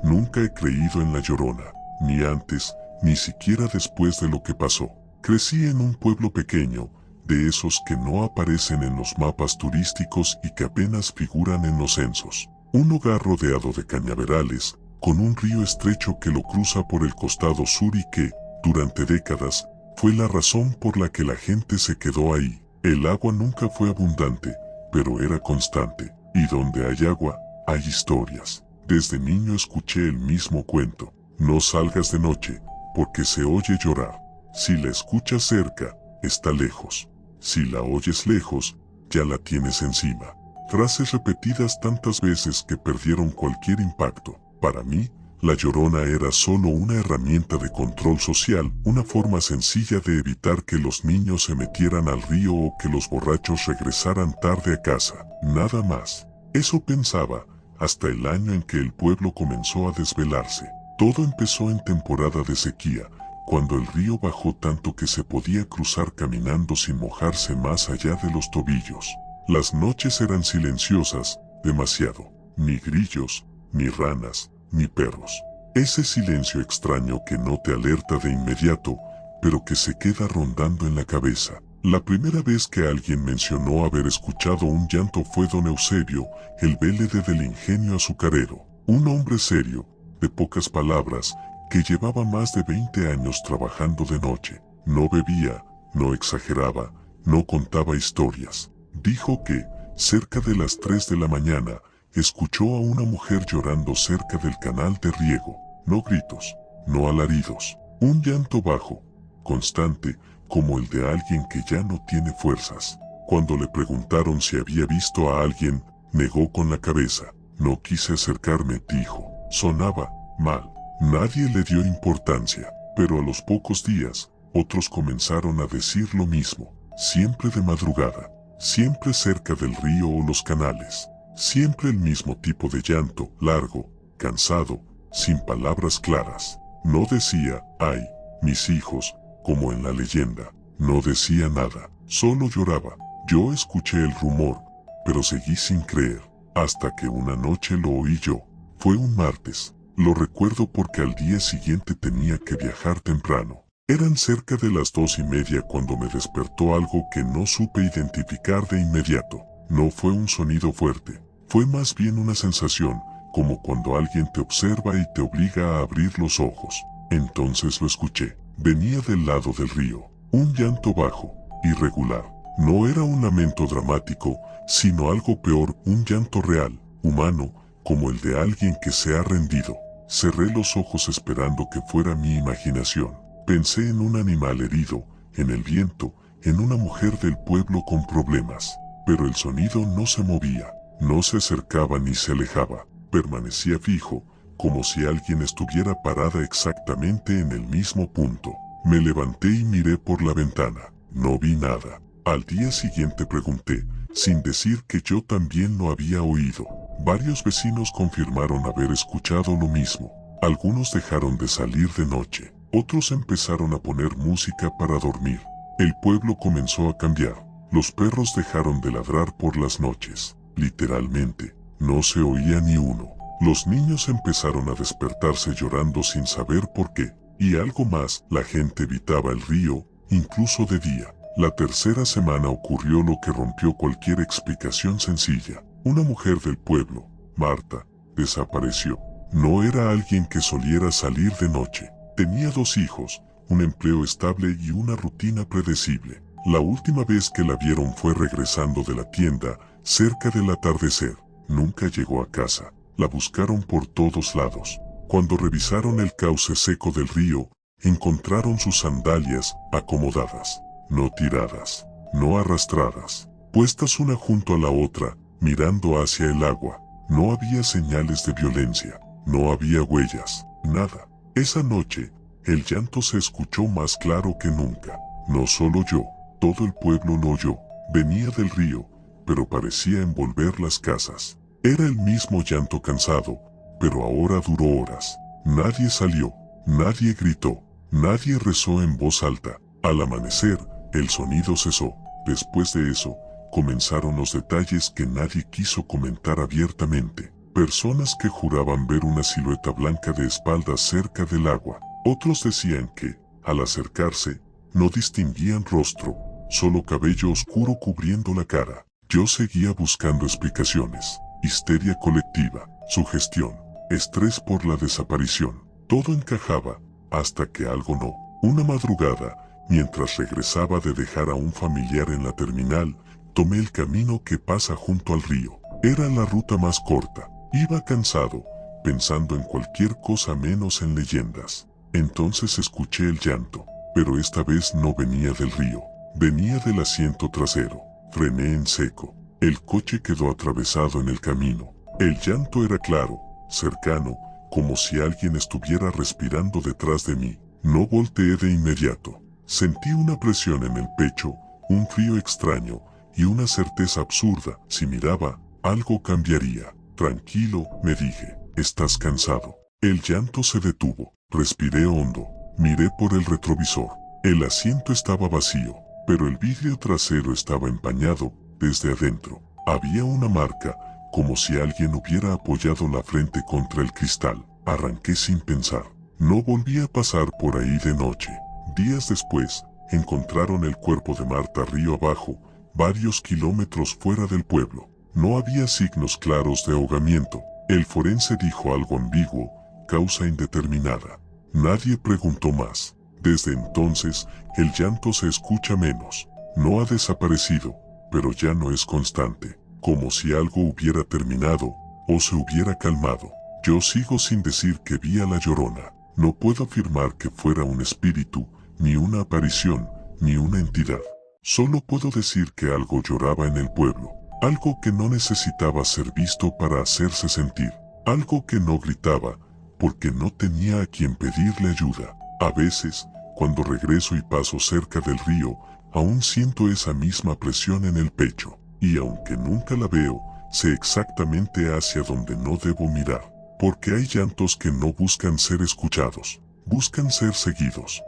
Nunca he creído en la Llorona, ni antes, ni siquiera después de lo que pasó. Crecí en un pueblo pequeño, de esos que no aparecen en los mapas turísticos y que apenas figuran en los censos. Un hogar rodeado de cañaverales, con un río estrecho que lo cruza por el costado sur y que, durante décadas, fue la razón por la que la gente se quedó ahí. El agua nunca fue abundante, pero era constante, y donde hay agua, hay historias. Desde niño escuché el mismo cuento: no salgas de noche, porque se oye llorar. Si la escuchas cerca, está lejos. Si la oyes lejos, ya la tienes encima. Frases repetidas tantas veces que perdieron cualquier impacto. Para mí, la Llorona era solo una herramienta de control social, una forma sencilla de evitar que los niños se metieran al río o que los borrachos regresaran tarde a casa. Nada más. Eso pensaba, hasta el año en que el pueblo comenzó a desvelarse. Todo empezó en temporada de sequía, cuando el río bajó tanto que se podía cruzar caminando sin mojarse más allá de los tobillos. Las noches eran silenciosas, demasiado. Ni grillos, ni ranas, ni perros. Ese silencio extraño que no te alerta de inmediato, pero que se queda rondando en la cabeza. La primera vez que alguien mencionó haber escuchado un llanto fue don Eusebio, el vélede del ingenio azucarero. Un hombre serio, de pocas palabras, que llevaba más de 20 años trabajando de noche. No bebía, no exageraba, no contaba historias. Dijo que, cerca de las 3 de la mañana, escuchó a una mujer llorando cerca del canal de riego. No gritos, no alaridos. Un llanto bajo, constante, como el de alguien que ya no tiene fuerzas. Cuando le preguntaron si había visto a alguien, negó con la cabeza. No quise acercarme, dijo. Sonaba mal. Nadie le dio importancia, pero a los pocos días, otros comenzaron a decir lo mismo. Siempre de madrugada, siempre cerca del río o los canales. Siempre el mismo tipo de llanto, largo, cansado, sin palabras claras. No decía, ay, mis hijos, como en la leyenda. No decía nada, solo lloraba. Yo escuché el rumor, pero seguí sin creer, hasta que una noche lo oí yo. Fue un martes. Lo recuerdo porque al día siguiente tenía que viajar temprano. Eran cerca de las 2:30 cuando me despertó algo que no supe identificar de inmediato. No fue un sonido fuerte, fue más bien una sensación, como cuando alguien te observa y te obliga a abrir los ojos. Entonces lo escuché. Venía del lado del río. Un llanto bajo, irregular. No era un lamento dramático, sino algo peor, un llanto real, humano, como el de alguien que se ha rendido. Cerré los ojos esperando que fuera mi imaginación. Pensé en un animal herido, en el viento, en una mujer del pueblo con problemas. Pero el sonido no se movía, no se acercaba ni se alejaba. Permanecía fijo, como si alguien estuviera parada exactamente en el mismo punto. Me levanté y miré por la ventana. No vi nada. Al día siguiente pregunté, sin decir que yo también lo había oído. Varios vecinos confirmaron haber escuchado lo mismo. Algunos dejaron de salir de noche. Otros empezaron a poner música para dormir. El pueblo comenzó a cambiar. Los perros dejaron de ladrar por las noches. Literalmente, no se oía ni uno. Los niños empezaron a despertarse llorando sin saber por qué. Y algo más, la gente evitaba el río, incluso de día. La tercera semana ocurrió lo que rompió cualquier explicación sencilla. Una mujer del pueblo, Marta, desapareció. No era alguien que soliera salir de noche. Tenía 2 hijos, un empleo estable y una rutina predecible. La última vez que la vieron fue regresando de la tienda, cerca del atardecer. Nunca llegó a casa. La buscaron por todos lados. Cuando revisaron el cauce seco del río, encontraron sus sandalias acomodadas, no tiradas, no arrastradas, puestas una junto a la otra, mirando hacia el agua. No había señales de violencia, no había huellas, nada. Esa noche, el llanto se escuchó más claro que nunca. No solo yo, todo el pueblo lo oyó. Venía del río, pero parecía envolver las casas. Era el mismo llanto cansado, pero ahora duró horas. Nadie salió, nadie gritó, nadie rezó en voz alta. Al amanecer, el sonido cesó. Después de eso, comenzaron los detalles que nadie quiso comentar abiertamente. Personas que juraban ver una silueta blanca de espaldas cerca del agua. Otros decían que, al acercarse, no distinguían rostro, solo cabello oscuro cubriendo la cara. Yo seguía buscando explicaciones. Histeria colectiva, sugestión, estrés por la desaparición. Todo encajaba, hasta que algo no. Una madrugada, mientras regresaba de dejar a un familiar en la terminal, tomé el camino que pasa junto al río. Era la ruta más corta. Iba cansado, pensando en cualquier cosa menos en leyendas. Entonces escuché el llanto, pero esta vez no venía del río, venía del asiento trasero. Frené en seco. El coche quedó atravesado en el camino. El llanto era claro, cercano, como si alguien estuviera respirando detrás de mí. No volteé de inmediato. Sentí una presión en el pecho, un frío extraño y una certeza absurda. Si miraba, algo cambiaría. Tranquilo, me dije, estás cansado. El llanto se detuvo. Respiré hondo. Miré por el retrovisor. El asiento estaba vacío, pero el vidrio trasero estaba empañado desde adentro. Había una marca, como si alguien hubiera apoyado la frente contra el cristal. Arranqué sin pensar. No volví a pasar por ahí de noche. Días después, encontraron el cuerpo de Marta río abajo, varios kilómetros fuera del pueblo. No había signos claros de ahogamiento. El forense dijo algo ambiguo, causa indeterminada. Nadie preguntó más. Desde entonces, el llanto se escucha menos. No ha desaparecido, pero ya no es constante, como si algo hubiera terminado, o se hubiera calmado. Yo sigo sin decir que vi a la Llorona. No puedo afirmar que fuera un espíritu, ni una aparición, ni una entidad. Solo puedo decir que algo lloraba en el pueblo. Algo que no necesitaba ser visto para hacerse sentir. Algo que no gritaba, porque no tenía a quien pedirle ayuda. A veces, cuando regreso y paso cerca del río, aún siento esa misma presión en el pecho. Y aunque nunca la veo, sé exactamente hacia donde no debo mirar. Porque hay llantos que no buscan ser escuchados, buscan ser seguidos.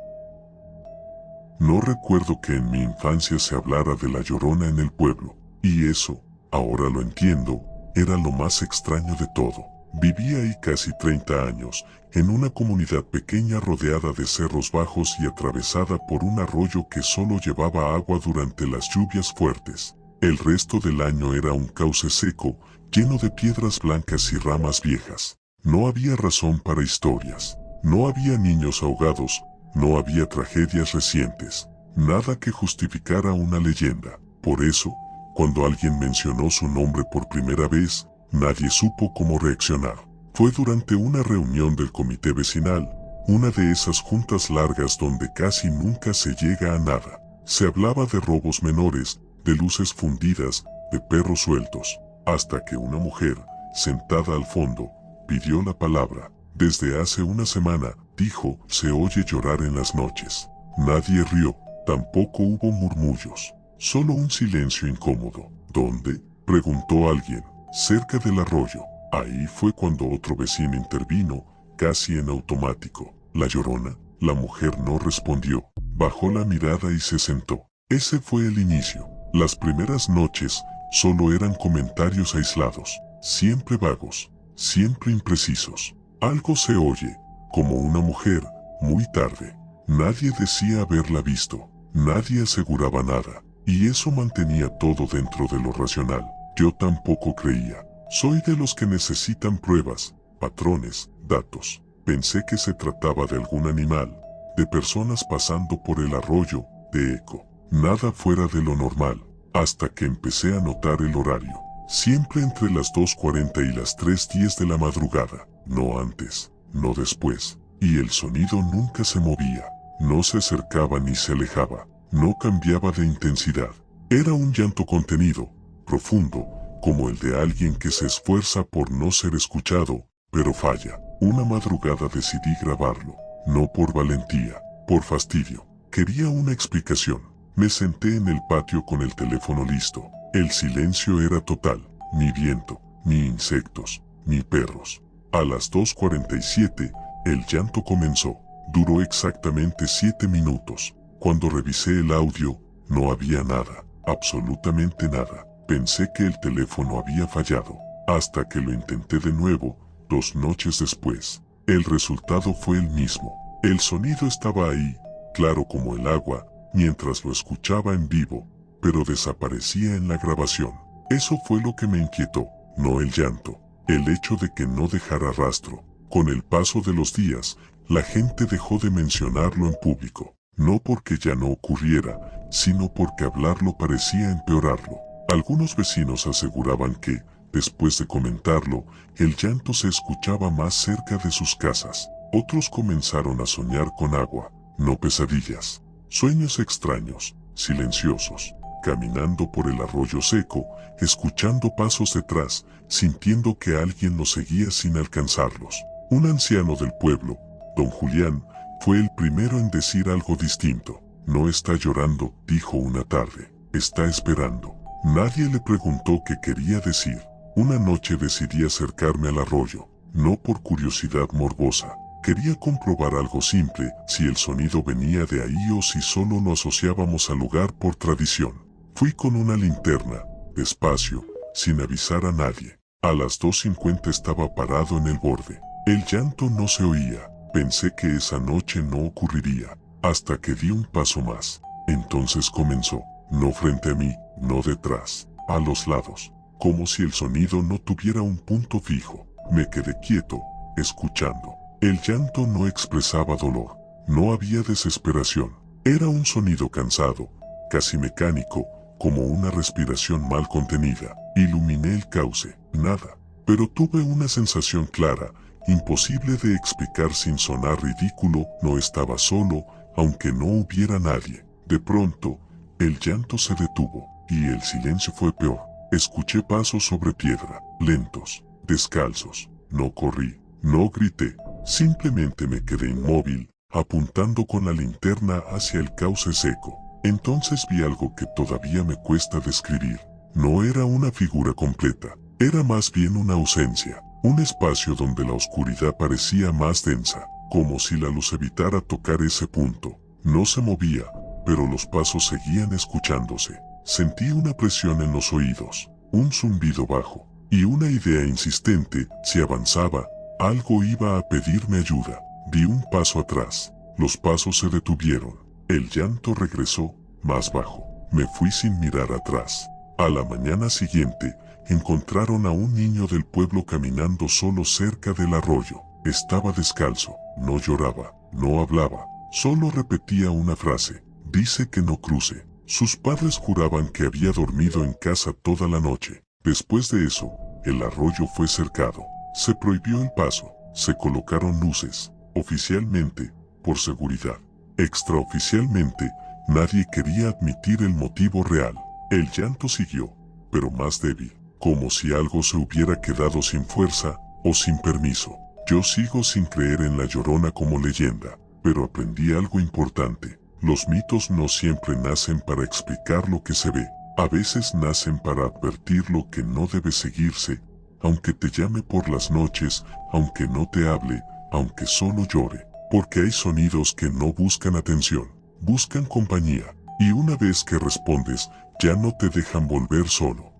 No recuerdo que en mi infancia se hablara de la Llorona en el pueblo. Y eso, ahora lo entiendo, era lo más extraño de todo. Viví ahí casi 30 años, en una comunidad pequeña rodeada de cerros bajos y atravesada por un arroyo que solo llevaba agua durante las lluvias fuertes. El resto del año era un cauce seco, lleno de piedras blancas y ramas viejas. No había razón para historias. No había niños ahogados, no había tragedias recientes. Nada que justificara una leyenda. Por eso, cuando alguien mencionó su nombre por primera vez, nadie supo cómo reaccionar. Fue durante una reunión del comité vecinal, una de esas juntas largas donde casi nunca se llega a nada. Se hablaba de robos menores, de luces fundidas, de perros sueltos, hasta que una mujer, sentada al fondo, pidió la palabra. Desde hace una semana, dijo, se oye llorar en las noches. Nadie rió, tampoco hubo murmullos. Solo un silencio incómodo. ¿Dónde?, preguntó alguien. Cerca del arroyo. Ahí fue cuando otro vecino intervino, casi en automático. ¿La Llorona? La mujer no respondió. Bajó la mirada y se sentó. Ese fue el inicio. Las primeras noches solo eran comentarios aislados, siempre vagos, siempre imprecisos. Algo se oye, como una mujer, muy tarde. Nadie decía haberla visto. Nadie aseguraba nada. Y eso mantenía todo dentro de lo racional. Yo tampoco creía. Soy de los que necesitan pruebas, patrones, datos. Pensé que se trataba de algún animal, de personas pasando por el arroyo, de eco. Nada fuera de lo normal, hasta que empecé a notar el horario. Siempre entre las 2:40 y las 3:10 de la madrugada. No antes, no después. Y el sonido nunca se movía. No se acercaba ni se alejaba. No cambiaba de intensidad. Era un llanto contenido, profundo, como el de alguien que se esfuerza por no ser escuchado, pero falla. Una madrugada decidí grabarlo, no por valentía, por fastidio. Quería una explicación. Me senté en el patio con el teléfono listo. El silencio era total. Ni viento, ni insectos, ni perros. A las 2:47, el llanto comenzó. Duró exactamente 7 minutos. Cuando revisé el audio, no había nada, absolutamente nada. Pensé que el teléfono había fallado. hasta que lo intenté de nuevo, 2 noches después. El resultado fue el mismo. El sonido estaba ahí, claro como el agua, mientras lo escuchaba en vivo, pero desaparecía en la grabación. Eso fue lo que me inquietó, no el llanto, el hecho de que no dejara rastro. Con el paso de los días, la gente dejó de mencionarlo en público, no porque ya no ocurriera, sino porque hablarlo parecía empeorarlo. Algunos vecinos aseguraban que, después de comentarlo, el llanto se escuchaba más cerca de sus casas. Otros comenzaron a soñar con agua, no pesadillas. Sueños extraños, silenciosos, caminando por el arroyo seco, escuchando pasos detrás, sintiendo que alguien los seguía sin alcanzarlos. Un anciano del pueblo, don Julián, fue el primero en decir algo distinto. No está llorando, dijo una tarde, está esperando. Nadie le preguntó qué quería decir. Una noche decidí acercarme al arroyo, no por curiosidad morbosa. Quería comprobar algo simple, si el sonido venía de ahí o si solo lo asociábamos al lugar por tradición. Fui con una linterna, despacio, sin avisar a nadie. A las 2:50 estaba parado en el borde. El llanto no se oía. Pensé que esa noche no ocurriría, hasta que di un paso más. Entonces comenzó, no frente a mí, no detrás, a los lados, como si el sonido no tuviera un punto fijo. Me quedé quieto, escuchando. El llanto no expresaba dolor, no había desesperación. Era un sonido cansado, casi mecánico, como una respiración mal contenida. Iluminé el cauce, nada. Pero tuve una sensación clara, imposible de explicar sin sonar ridículo. No estaba solo, aunque no hubiera nadie. De pronto, el llanto se detuvo, y el silencio fue peor. Escuché pasos sobre piedra, lentos, descalzos. No corrí, no grité, simplemente me quedé inmóvil, apuntando con la linterna hacia el cauce seco. Entonces vi algo que todavía me cuesta describir. No era una figura completa, era más bien una ausencia, un espacio donde la oscuridad parecía más densa, como si la luz evitara tocar ese punto. No se movía, pero los pasos seguían escuchándose. Sentí una presión en los oídos, un zumbido bajo, y una idea insistente: si avanzaba, algo iba a pedirme ayuda. Di un paso atrás, los pasos se detuvieron, el llanto regresó, más bajo. Me fui sin mirar atrás. A la mañana siguiente, encontraron a un niño del pueblo caminando solo cerca del arroyo. Estaba descalzo, no lloraba, no hablaba, solo repetía una frase: dice que no cruce. Sus padres juraban que había dormido en casa toda la noche. Después de eso, el arroyo fue cercado. Se prohibió el paso, se colocaron luces. Oficialmente, por seguridad. Extraoficialmente, nadie quería admitir el motivo real. El llanto siguió, pero más débil, como si algo se hubiera quedado sin fuerza o sin permiso. Yo sigo sin creer en la Llorona como leyenda, pero aprendí algo importante. Los mitos no siempre nacen para explicar lo que se ve. A veces nacen para advertir lo que no debe seguirse, aunque te llame por las noches, aunque no te hable, aunque solo llore. Porque hay sonidos que no buscan atención, buscan compañía, y una vez que respondes, ya no te dejan volver solo.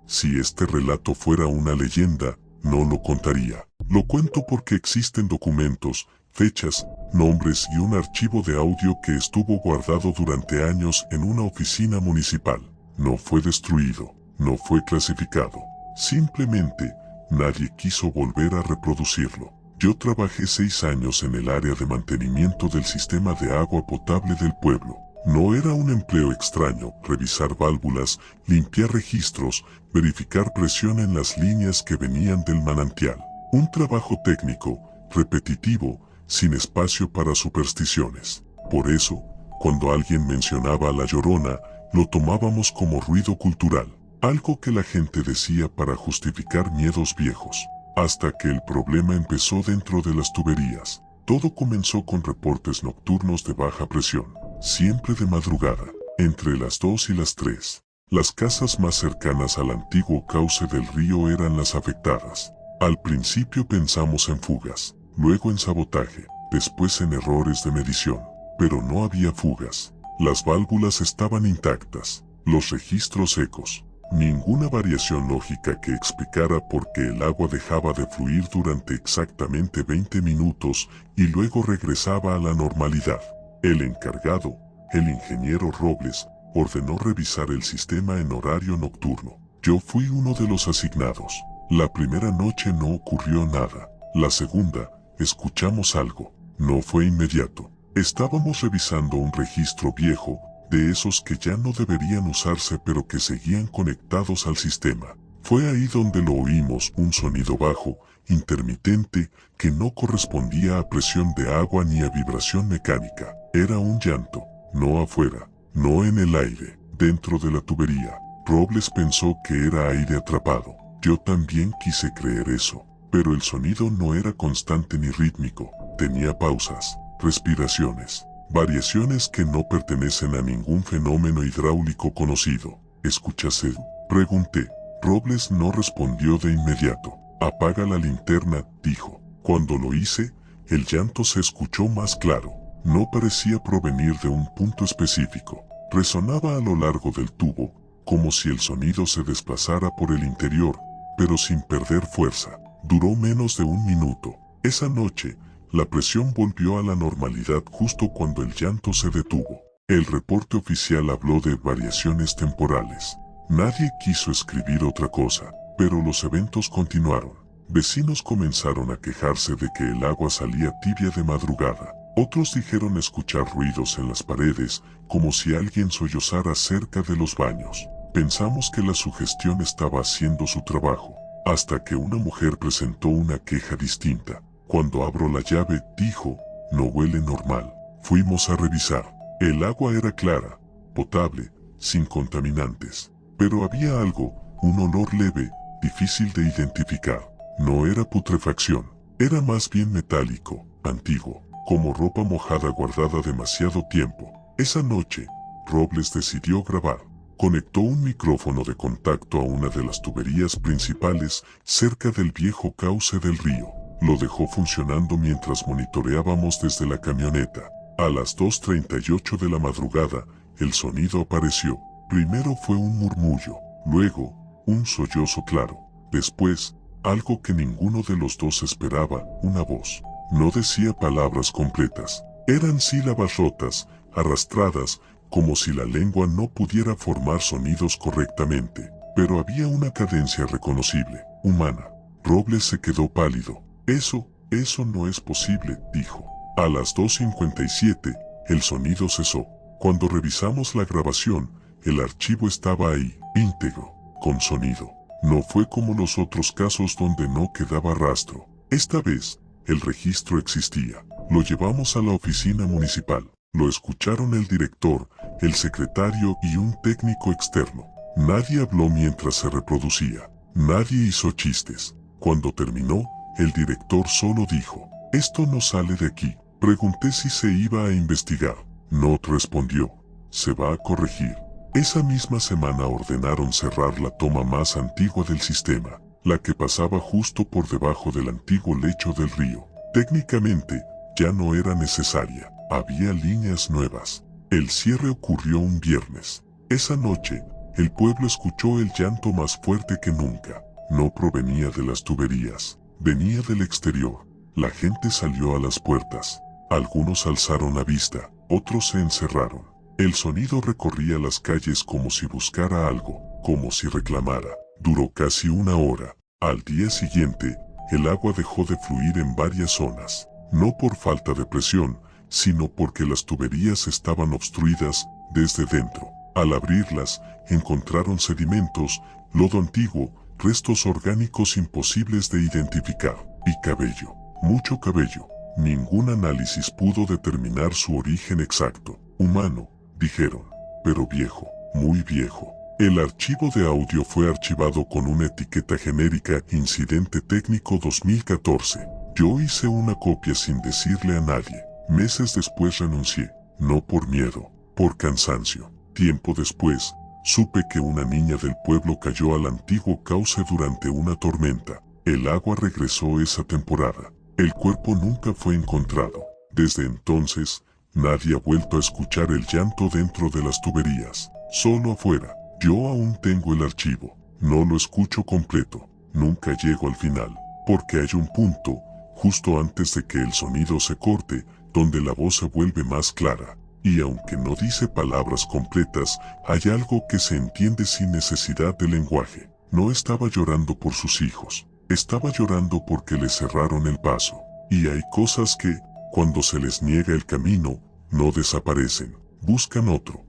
Si este relato fuera una leyenda, no lo contaría. Lo cuento porque existen documentos, fechas, nombres y un archivo de audio que estuvo guardado durante años en una oficina municipal. No fue destruido, no fue clasificado. Simplemente, nadie quiso volver a reproducirlo. Yo trabajé 6 años en el área de mantenimiento del sistema de agua potable del pueblo. No era un empleo extraño: revisar válvulas, limpiar registros, verificar presión en las líneas que venían del manantial. Un trabajo técnico, repetitivo, sin espacio para supersticiones. Por eso, cuando alguien mencionaba a la Llorona, lo tomábamos como ruido cultural, algo que la gente decía para justificar miedos viejos. Hasta que el problema empezó dentro de las tuberías. Todo comenzó con reportes nocturnos de baja presión, siempre de madrugada, entre las 2 y las 3. Las casas más cercanas al antiguo cauce del río eran las afectadas. Al principio pensamos en fugas, luego en sabotaje, después en errores de medición. Pero no había fugas. Las válvulas estaban intactas, los registros secos. Ninguna variación lógica que explicara por qué el agua dejaba de fluir durante exactamente 20 minutos y luego regresaba a la normalidad. El encargado, el ingeniero Robles, ordenó revisar el sistema en horario nocturno. Yo fui uno de los asignados. La primera noche no ocurrió nada. La segunda, escuchamos algo. No fue inmediato. Estábamos revisando un registro viejo, de esos que ya no deberían usarse pero que seguían conectados al sistema. Fue ahí donde lo oímos, un sonido bajo, intermitente, que no correspondía a presión de agua ni a vibración mecánica. Era un llanto, no afuera, no en el aire, dentro de la tubería. Robles pensó que era aire atrapado. Yo también quise creer eso, pero el sonido no era constante ni rítmico, tenía pausas, respiraciones, variaciones que no pertenecen a ningún fenómeno hidráulico conocido. ¿Escuchas, Edu?, pregunté. Robles no respondió de inmediato. Apaga la linterna, dijo. Cuando lo hice, el llanto se escuchó más claro. No parecía provenir de un punto específico. Resonaba a lo largo del tubo, como si el sonido se desplazara por el interior, pero sin perder fuerza. Duró menos de un minuto. Esa noche, la presión volvió a la normalidad justo cuando el llanto se detuvo. El reporte oficial habló de variaciones temporales. Nadie quiso escribir otra cosa, pero los eventos continuaron. Vecinos comenzaron a quejarse de que el agua salía tibia de madrugada. Otros dijeron escuchar ruidos en las paredes, como si alguien sollozara cerca de los baños. Pensamos que la sugestión estaba haciendo su trabajo, hasta que una mujer presentó una queja distinta. Cuando abro la llave, dijo, no huele normal. Fuimos a revisar. El agua era clara, potable, sin contaminantes. Pero había algo, un olor leve, difícil de identificar. No era putrefacción, era más bien metálico, antiguo, como ropa mojada guardada demasiado tiempo. Esa noche, Robles decidió grabar. Conectó un micrófono de contacto a una de las tuberías principales cerca del viejo cauce del río. Lo dejó funcionando mientras monitoreábamos desde la camioneta. A las 2:38 de la madrugada, el sonido apareció. Primero fue un murmullo, luego, un sollozo claro. Después, algo que ninguno de los dos esperaba, una voz. No decía palabras completas. Eran sílabas rotas, arrastradas, como si la lengua no pudiera formar sonidos correctamente. Pero había una cadencia reconocible, humana. Robles se quedó pálido. Eso no es posible, dijo. A las 2:57, el sonido cesó. Cuando revisamos la grabación, el archivo estaba ahí, íntegro, con sonido. No fue como los otros casos donde no quedaba rastro. Esta vez, el registro existía. Lo llevamos a la oficina municipal. Lo escucharon el director, el secretario y un técnico externo. Nadie habló mientras se reproducía. Nadie hizo chistes. Cuando terminó, el director solo dijo, «Esto no sale de aquí». Pregunté si se iba a investigar. No respondió. «Se va a corregir». Esa misma semana ordenaron cerrar la toma más antigua del sistema, la que pasaba justo por debajo del antiguo lecho del río. Técnicamente, ya no era necesaria. Había líneas nuevas. El cierre ocurrió un viernes. Esa noche, el pueblo escuchó el llanto más fuerte que nunca. No provenía de las tuberías, venía del exterior. La gente salió a las puertas. Algunos alzaron la vista, otros se encerraron. El sonido recorría las calles como si buscara algo, como si reclamara. Duró casi una hora. Al día siguiente, el agua dejó de fluir en varias zonas. No por falta de presión, sino porque las tuberías estaban obstruidas desde dentro. Al abrirlas, encontraron sedimentos, lodo antiguo, restos orgánicos imposibles de identificar, y cabello, mucho cabello. Ningún análisis pudo determinar su origen exacto. Humano, dijeron, pero viejo, muy viejo. El archivo de audio fue archivado con una etiqueta genérica Incidente Técnico 2014. Yo hice una copia sin decirle a nadie. Meses después renuncié, no por miedo, por cansancio. Tiempo después, supe que una niña del pueblo cayó al antiguo cauce durante una tormenta. El agua regresó esa temporada. El cuerpo nunca fue encontrado. Desde entonces, nadie ha vuelto a escuchar el llanto dentro de las tuberías, solo afuera. Yo aún tengo el archivo, no lo escucho completo, nunca llego al final, porque hay un punto, justo antes de que el sonido se corte, donde la voz se vuelve más clara. Y aunque no dice palabras completas, hay algo que se entiende sin necesidad de lenguaje. No estaba llorando por sus hijos, estaba llorando porque le cerraron el paso. Y hay cosas que, cuando se les niega el camino, no desaparecen, buscan otro.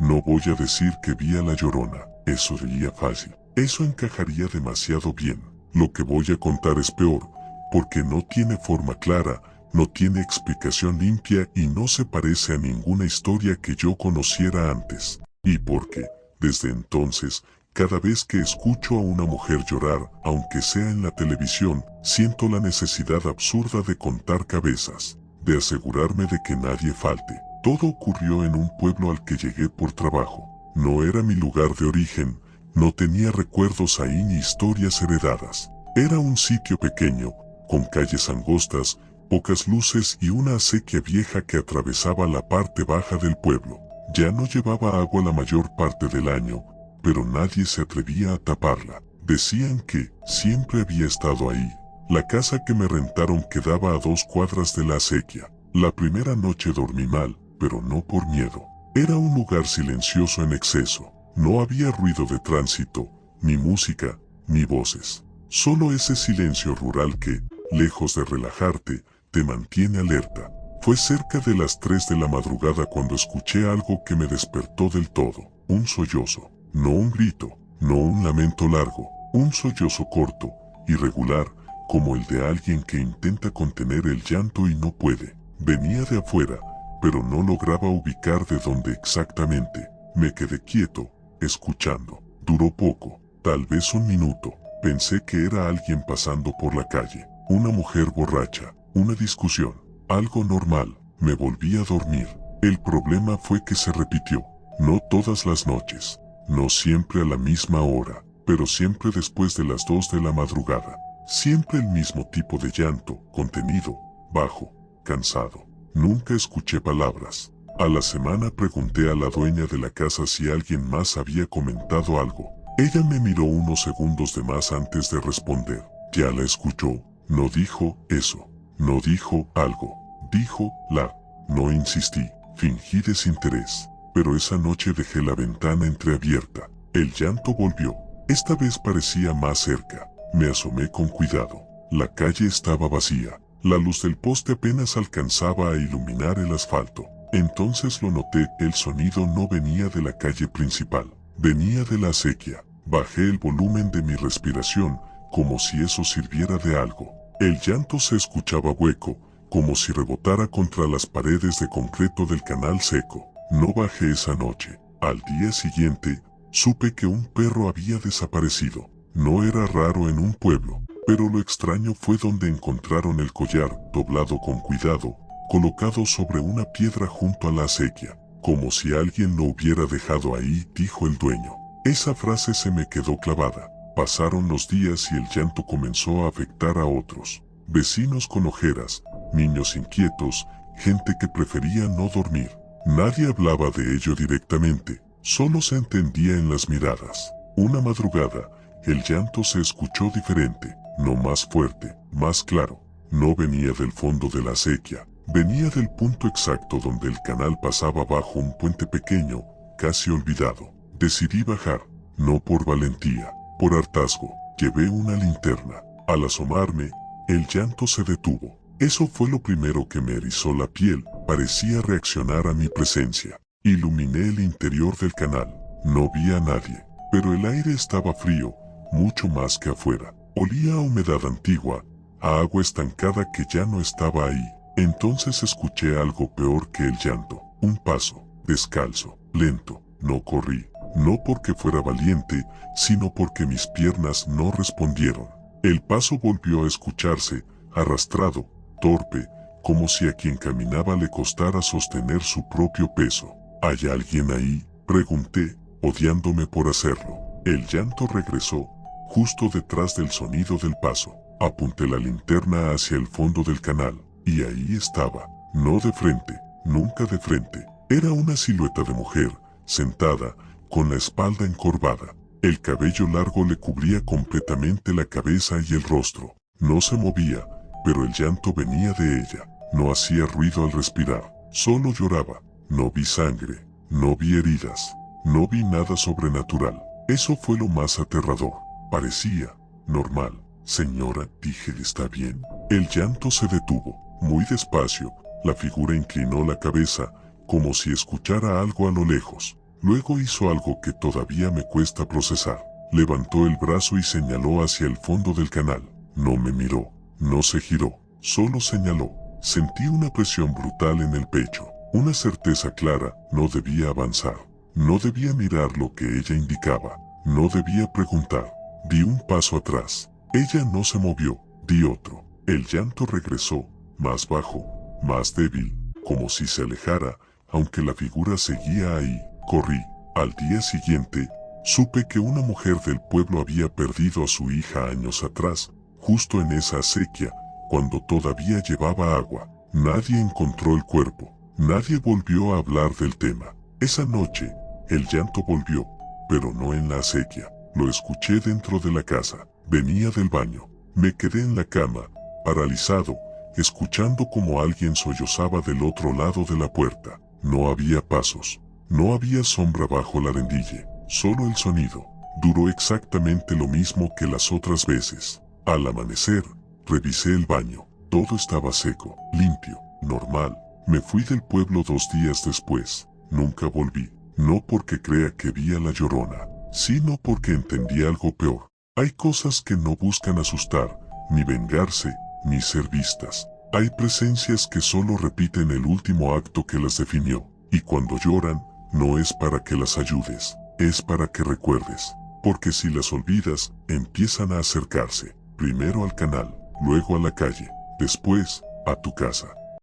No voy a decir que vi a la Llorona, eso sería fácil. Eso encajaría demasiado bien. Lo que voy a contar es peor, porque no tiene forma clara, no tiene explicación limpia y no se parece a ninguna historia que yo conociera antes. Y porque, desde entonces, cada vez que escucho a una mujer llorar, aunque sea en la televisión, siento la necesidad absurda de contar cabezas, de asegurarme de que nadie falte. Todo ocurrió en un pueblo al que llegué por trabajo. No era mi lugar de origen, no tenía recuerdos ahí ni historias heredadas. Era un sitio pequeño, con calles angostas, pocas luces y una acequia vieja que atravesaba la parte baja del pueblo. Ya no llevaba agua la mayor parte del año, pero nadie se atrevía a taparla. Decían que siempre había estado ahí. La casa que me rentaron quedaba a 2 cuadras de la acequia. La primera noche dormí mal, pero no por miedo. Era un lugar silencioso en exceso. No había ruido de tránsito, ni música, ni voces. Solo ese silencio rural que, lejos de relajarte, te mantiene alerta. Fue cerca de las 3 de la madrugada cuando escuché algo que me despertó del todo. Un sollozo, no un grito, no un lamento largo, un sollozo corto, irregular, como el de alguien que intenta contener el llanto y no puede. Venía de afuera, pero no lograba ubicar de dónde exactamente. Me quedé quieto, escuchando. Duró poco, tal vez un minuto. Pensé que era alguien pasando por la calle, una mujer borracha, una discusión, algo normal. Me volví a dormir. El problema fue que se repitió, no todas las noches, no siempre a la misma hora, pero siempre después de las 2 de la madrugada. Siempre el mismo tipo de llanto, contenido, bajo, cansado. Nunca escuché palabras. A la semana pregunté a la dueña de la casa si alguien más había comentado algo. Ella me miró unos segundos de más antes de responder. Ya la escuchó. No dijo eso. No dijo algo. Dijo la. No insistí. Fingí desinterés. Pero esa noche dejé la ventana entreabierta. El llanto volvió. Esta vez parecía más cerca. Me asomé con cuidado. La calle estaba vacía. La luz del poste apenas alcanzaba a iluminar el asfalto. Entonces lo noté, el sonido no venía de la calle principal, venía de la acequia. Bajé el volumen de mi respiración, como si eso sirviera de algo. El llanto se escuchaba hueco, como si rebotara contra las paredes de concreto del canal seco. No bajé esa noche. Al día siguiente, supe que un perro había desaparecido. No era raro en un pueblo, pero lo extraño fue donde encontraron el collar, doblado con cuidado, colocado sobre una piedra junto a la acequia, como si alguien lo hubiera dejado ahí, dijo el dueño. Esa frase se me quedó clavada. Pasaron los días y el llanto comenzó a afectar a otros. Vecinos con ojeras, niños inquietos, gente que prefería no dormir. Nadie hablaba de ello directamente, solo se entendía en las miradas. Una madrugada, el llanto se escuchó diferente, no más fuerte, más claro. No venía del fondo de la acequia, venía del punto exacto donde el canal pasaba bajo un puente pequeño, casi olvidado. Decidí bajar, no por valentía, por hartazgo. Llevé una linterna. Al asomarme, el llanto se detuvo. Eso fue lo primero que me erizó la piel, parecía reaccionar a mi presencia. Iluminé el interior del canal. No vi a nadie, pero el aire estaba frío, mucho más que afuera. Olía a humedad antigua, a agua estancada que ya no estaba ahí. Entonces escuché algo peor que el llanto. Un paso, descalzo, lento. No corrí, no porque fuera valiente, sino porque mis piernas no respondieron. El paso volvió a escucharse, arrastrado, torpe, como si a quien caminaba le costara sostener su propio peso. ¿Hay alguien ahí?, pregunté, odiándome por hacerlo. El llanto regresó, justo detrás del sonido del paso. Apunté la linterna hacia el fondo del canal, y ahí estaba, no de frente, nunca de frente. Era una silueta de mujer, sentada, con la espalda encorvada. El cabello largo le cubría completamente la cabeza y el rostro. No se movía, pero el llanto venía de ella. No hacía ruido al respirar, solo lloraba. No vi sangre, no vi heridas, no vi nada sobrenatural. Eso fue lo más aterrador. Parecía normal. Señora, dije, ¿está bien? El llanto se detuvo. Muy despacio, la figura inclinó la cabeza, como si escuchara algo a lo lejos. Luego hizo algo que todavía me cuesta procesar. Levantó el brazo y señaló hacia el fondo del canal. No me miró, no se giró, solo señaló. Sentí una presión brutal en el pecho, una certeza clara: no debía avanzar, no debía mirar lo que ella indicaba, no debía preguntar. Di un paso atrás. Ella no se movió, di otro. El llanto regresó, más bajo, más débil, como si se alejara, aunque la figura seguía ahí. Corrí. Al día siguiente, supe que una mujer del pueblo había perdido a su hija años atrás, justo en esa acequia, cuando todavía llevaba agua. Nadie encontró el cuerpo, nadie volvió a hablar del tema. Esa noche, el llanto volvió, pero no en la acequia. Lo escuché dentro de la casa. Venía del baño. Me quedé en la cama, paralizado, escuchando como alguien sollozaba del otro lado de la puerta. No había pasos, no había sombra bajo la rendille, solo el sonido. Duró exactamente lo mismo que las otras veces. Al amanecer, revisé el baño. Todo estaba seco, limpio, normal. Me fui del pueblo 2 días después. Nunca volví. No porque crea que vi a la Llorona, sino porque entendí algo peor. Hay cosas que no buscan asustar, ni vengarse, ni ser vistas. Hay presencias que solo repiten el último acto que las definió. Y cuando lloran, no es para que las ayudes, es para que recuerdes. Porque si las olvidas, empiezan a acercarse. Primero al canal, luego a la calle, después, a tu casa.